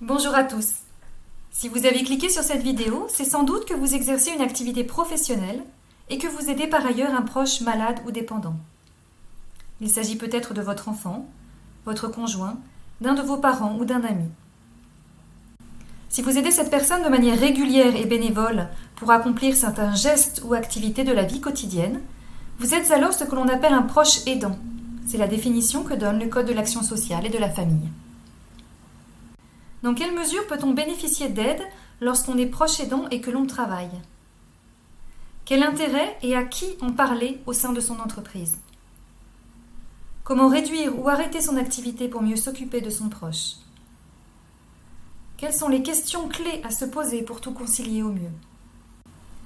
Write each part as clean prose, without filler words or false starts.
Bonjour à tous. Si vous avez cliqué sur cette vidéo, c'est sans doute que vous exercez une activité professionnelle et que vous aidez par ailleurs un proche malade ou dépendant. Il s'agit peut-être de votre enfant, votre conjoint, d'un de vos parents ou d'un ami. Si vous aidez cette personne de manière régulière et bénévole pour accomplir certains gestes ou activités de la vie quotidienne, vous êtes alors ce que l'on appelle un proche aidant. C'est la définition que donne le Code de l'action sociale et de la famille. Dans quelle mesure peut-on bénéficier d'aide lorsqu'on est proche aidant et que l'on travaille? Quel intérêt et à qui en parler au sein de son entreprise? Comment réduire ou arrêter son activité pour mieux s'occuper de son proche? Quelles sont les questions clés à se poser pour tout concilier au mieux?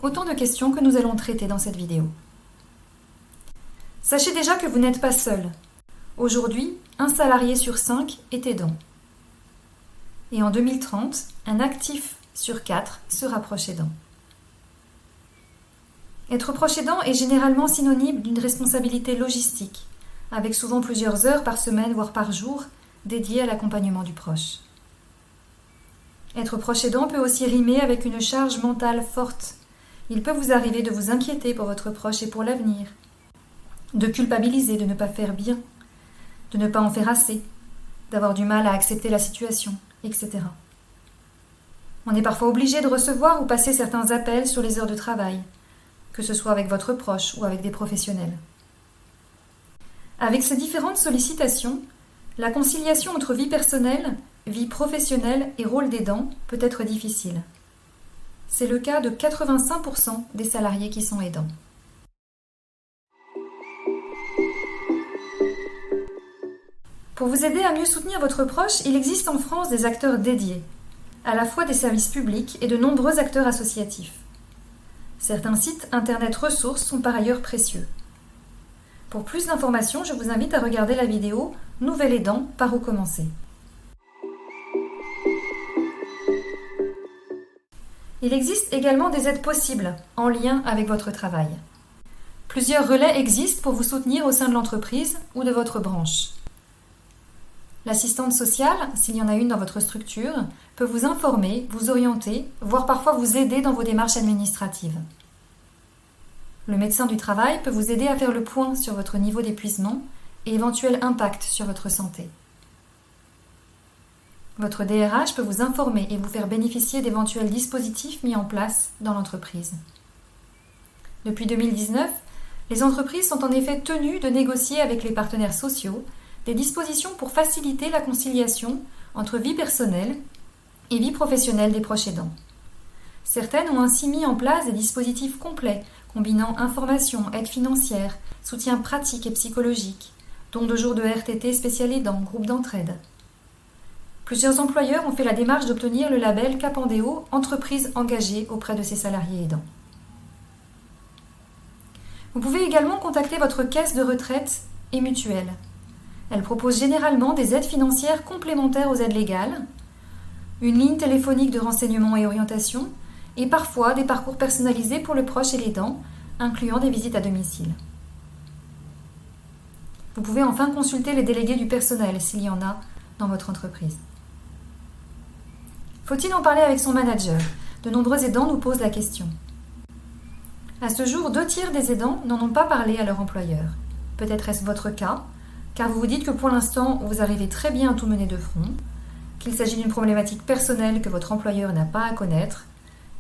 Autant de questions que nous allons traiter dans cette vidéo. Sachez déjà que vous n'êtes pas seul. Aujourd'hui, un salarié sur 5 est aidant. Et en 2030, un actif sur 4 sera proche aidant. Être proche aidant est généralement synonyme d'une responsabilité logistique, avec souvent plusieurs heures par semaine, voire par jour, dédiées à l'accompagnement du proche. Être proche aidant peut aussi rimer avec une charge mentale forte. Il peut vous arriver de vous inquiéter pour votre proche et pour l'avenir, de culpabiliser de ne pas faire bien, de ne pas en faire assez, d'avoir du mal à accepter la situation, etc. On est parfois obligé de recevoir ou passer certains appels sur les heures de travail, que ce soit avec votre proche ou avec des professionnels. Avec ces différentes sollicitations, la conciliation entre vie personnelle, vie professionnelle et rôle d'aidant peut être difficile. C'est le cas de 85% des salariés qui sont aidants. Pour vous aider à mieux soutenir votre proche, il existe en France des acteurs dédiés, à la fois des services publics et de nombreux acteurs associatifs. Certains sites internet ressources sont par ailleurs précieux. Pour plus d'informations, je vous invite à regarder la vidéo « Nouvel aidant, par où commencer ». Il existe également des aides possibles en lien avec votre travail. Plusieurs relais existent pour vous soutenir au sein de l'entreprise ou de votre branche. L'assistante sociale, s'il y en a une dans votre structure, peut vous informer, vous orienter, voire parfois vous aider dans vos démarches administratives. Le médecin du travail peut vous aider à faire le point sur votre niveau d'épuisement et éventuel impact sur votre santé. Votre DRH peut vous informer et vous faire bénéficier d'éventuels dispositifs mis en place dans l'entreprise. Depuis 2019, les entreprises sont en effet tenues de négocier avec les partenaires sociaux des dispositions pour faciliter la conciliation entre vie personnelle et vie professionnelle des proches aidants. Certaines ont ainsi mis en place des dispositifs complets combinant information, aide financière, soutien pratique et psychologique, dont 2 jours de RTT spécial aidant, groupe d'entraide. Plusieurs employeurs ont fait la démarche d'obtenir le label Capandéo Entreprise engagée auprès de ses salariés aidants. Vous pouvez également contacter votre caisse de retraite et mutuelle. Elle propose généralement des aides financières complémentaires aux aides légales, une ligne téléphonique de renseignement et orientation, et parfois des parcours personnalisés pour le proche et l'aidant, incluant des visites à domicile. Vous pouvez enfin consulter les délégués du personnel s'il y en a dans votre entreprise. Faut-il en parler avec son manager? De nombreux aidants nous posent la question. À ce jour, 2/3 des aidants n'en ont pas parlé à leur employeur. Peut-être est-ce votre cas, car vous vous dites que pour l'instant, vous arrivez très bien à tout mener de front, qu'il s'agit d'une problématique personnelle que votre employeur n'a pas à connaître,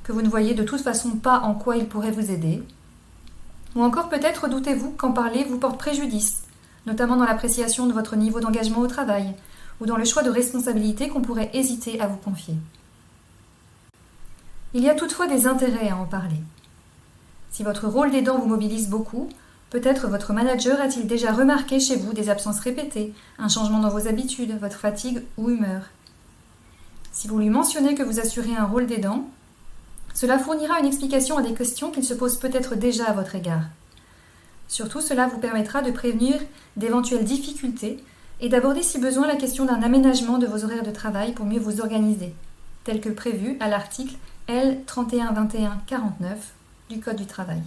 que vous ne voyez de toute façon pas en quoi il pourrait vous aider, ou encore peut-être doutez-vous qu'en parler vous porte préjudice, notamment dans l'appréciation de votre niveau d'engagement au travail, ou dans le choix de responsabilité qu'on pourrait hésiter à vous confier. Il y a toutefois des intérêts à en parler. Si votre rôle d'aidant vous mobilise beaucoup, peut-être votre manager a-t-il déjà remarqué chez vous des absences répétées, un changement dans vos habitudes, votre fatigue ou humeur. Si vous lui mentionnez que vous assurez un rôle d'aidant, cela fournira une explication à des questions qu'il se pose peut-être déjà à votre égard. Surtout, cela vous permettra de prévenir d'éventuelles difficultés et d'aborder si besoin la question d'un aménagement de vos horaires de travail pour mieux vous organiser, tel que prévu à l'article L 3121-49 du Code du travail.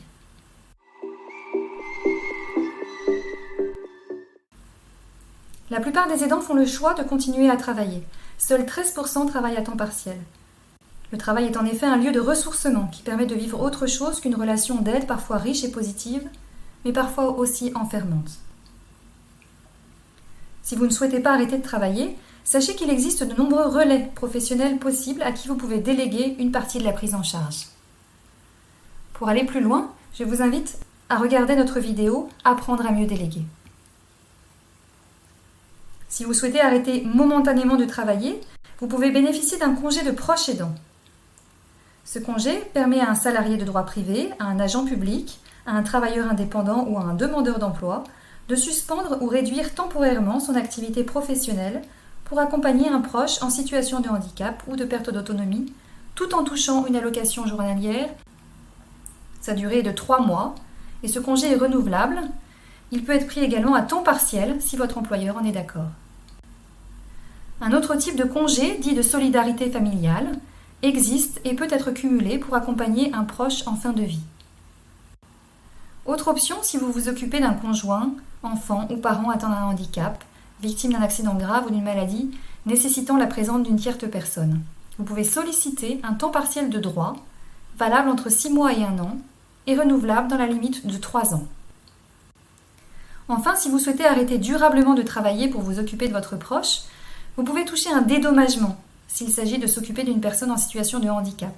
La plupart des aidants font le choix de continuer à travailler. Seuls 13% travaillent à temps partiel. Le travail est en effet un lieu de ressourcement qui permet de vivre autre chose qu'une relation d'aide parfois riche et positive, mais parfois aussi enfermante. Si vous ne souhaitez pas arrêter de travailler, sachez qu'il existe de nombreux relais professionnels possibles à qui vous pouvez déléguer une partie de la prise en charge. Pour aller plus loin, je vous invite à regarder notre vidéo « Apprendre à mieux déléguer ». Si vous souhaitez arrêter momentanément de travailler, vous pouvez bénéficier d'un congé de proche aidant. Ce congé permet à un salarié de droit privé, à un agent public, à un travailleur indépendant ou à un demandeur d'emploi de suspendre ou réduire temporairement son activité professionnelle pour accompagner un proche en situation de handicap ou de perte d'autonomie, tout en touchant une allocation journalière. Sa durée est de 3 mois et ce congé est renouvelable. Il peut être pris également à temps partiel si votre employeur en est d'accord. Un autre type de congé, dit de solidarité familiale, existe et peut être cumulé pour accompagner un proche en fin de vie. Autre option si vous vous occupez d'un conjoint, enfant ou parent atteint d'un handicap, victime d'un accident grave ou d'une maladie nécessitant la présence d'une tierce personne. Vous pouvez solliciter un temps partiel de droit, valable entre 6 mois et 1 an, et renouvelable dans la limite de 3 ans. Enfin, si vous souhaitez arrêter durablement de travailler pour vous occuper de votre proche, vous pouvez toucher un dédommagement s'il s'agit de s'occuper d'une personne en situation de handicap.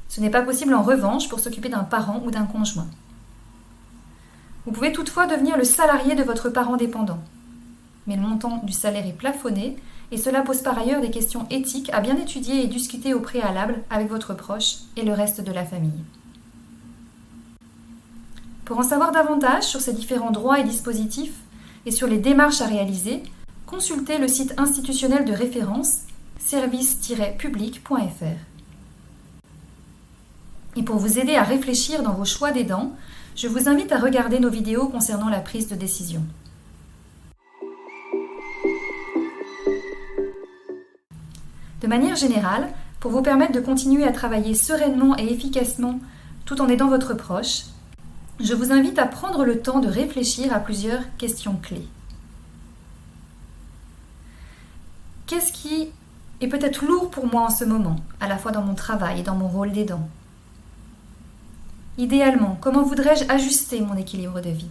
Ce n'est pas possible en revanche pour s'occuper d'un parent ou d'un conjoint. Vous pouvez toutefois devenir le salarié de votre parent dépendant. Mais le montant du salaire est plafonné et cela pose par ailleurs des questions éthiques à bien étudier et discuter au préalable avec votre proche et le reste de la famille. Pour en savoir davantage sur ces différents droits et dispositifs et sur les démarches à réaliser, consultez le site institutionnel de référence service-public.fr. Et pour vous aider à réfléchir dans vos choix d'aidants, je vous invite à regarder nos vidéos concernant la prise de décision. De manière générale, pour vous permettre de continuer à travailler sereinement et efficacement tout en aidant votre proche, je vous invite à prendre le temps de réfléchir à plusieurs questions clés. Qu'est-ce qui est peut-être lourd pour moi en ce moment, à la fois dans mon travail et dans mon rôle d'aidant ? Idéalement, comment voudrais-je ajuster mon équilibre de vie ?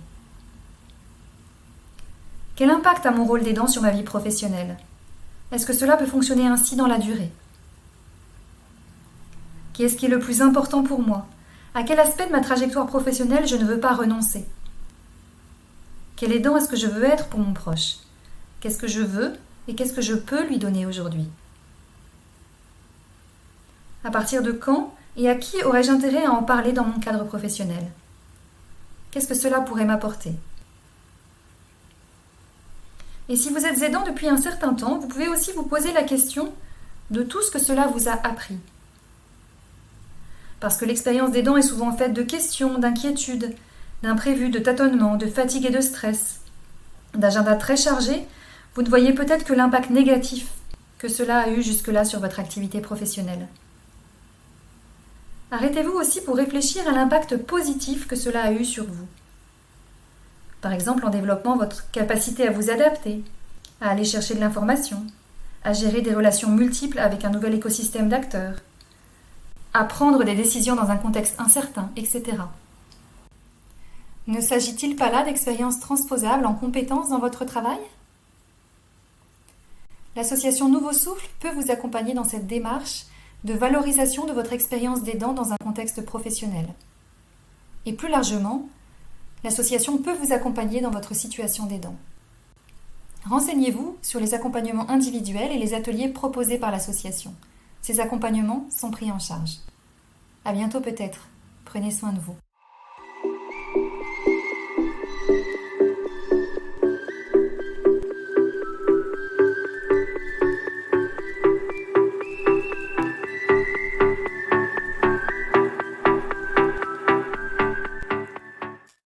Quel impact a mon rôle d'aidant sur ma vie professionnelle ? Est-ce que cela peut fonctionner ainsi dans la durée ? Qu'est-ce qui est le plus important pour moi ? À quel aspect de ma trajectoire professionnelle je ne veux pas renoncer ? Quel aidant est-ce que je veux être pour mon proche ? Qu'est-ce que je veux et qu'est-ce que je peux lui donner aujourd'hui ? À partir de quand et à qui aurais-je intérêt à en parler dans mon cadre professionnel ? Qu'est-ce que cela pourrait m'apporter ? Et si vous êtes aidant depuis un certain temps, vous pouvez aussi vous poser la question de tout ce que cela vous a appris. Parce que l'expérience d'aidant est souvent faite de questions, d'inquiétudes, d'imprévus, de tâtonnements, de fatigue et de stress, d'agenda très chargé, vous ne voyez peut-être que l'impact négatif que cela a eu jusque-là sur votre activité professionnelle. Arrêtez-vous aussi pour réfléchir à l'impact positif que cela a eu sur vous. Par exemple en développant votre capacité à vous adapter, à aller chercher de l'information, à gérer des relations multiples avec un nouvel écosystème d'acteurs, à prendre des décisions dans un contexte incertain, etc. Ne s'agit-il pas là d'expériences transposables en compétences dans votre travail ? L'association Nouveau Souffle peut vous accompagner dans cette démarche de valorisation de votre expérience d'aidant dans un contexte professionnel. Et plus largement, l'association peut vous accompagner dans votre situation d'aidant. Renseignez-vous sur les accompagnements individuels et les ateliers proposés par l'association. Ces accompagnements sont pris en charge. À bientôt peut-être. Prenez soin de vous.